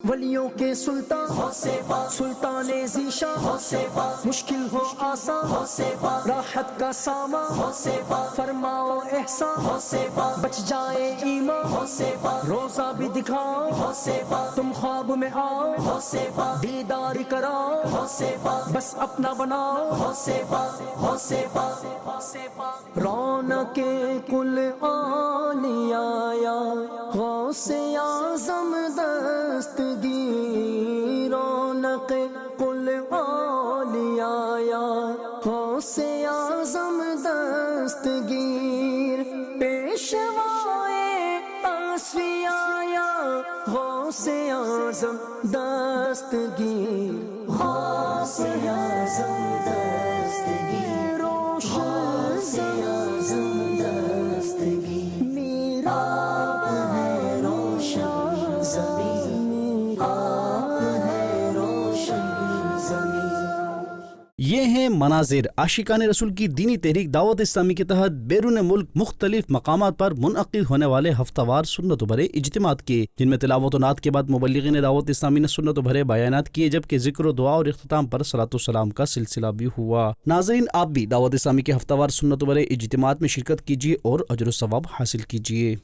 ولیوں کے سلطان سلطان ذیشان مشکل ہو آسان راحت کا سامان فرماؤ احسان بچ جائے ایمان روزہ بھی دکھاؤ تم خواب میں آؤ دیدار کراؤ بس اپنا بناؤ رونق کل آیا غوث اعظم دستگیر رونق کل آیا غوث اعظم دستگیر پیشوائے اصفیاء غوث اعظم دستگیر غوث اعظم دستگیر غوث اعظم دستگیر میرا ہے روشن زمین آپ ہے روشن زمین۔ یہ ہیں مناظر عاشقان رسول کی دینی تحریک دعوت اسلامی کے تحت بیرون ملک مختلف مقامات پر منعقد ہونے والے ہفتہ وار سنت و بھرے اجتماعات کے، جن میں تلاوت و نعت کے بعد مبلغین دعوت اسلامی نے سنت و بھرے بیانات کیے، جبکہ ذکر و دعا اور اختتام پر صلاۃ و سلام کا سلسلہ بھی ہوا۔ ناظرین، آپ بھی دعوت اسلامی کے ہفتہ وار سنت و بھرے اجتماعات میں شرکت کیجیے اور اجر و ثواب حاصل کیجیے۔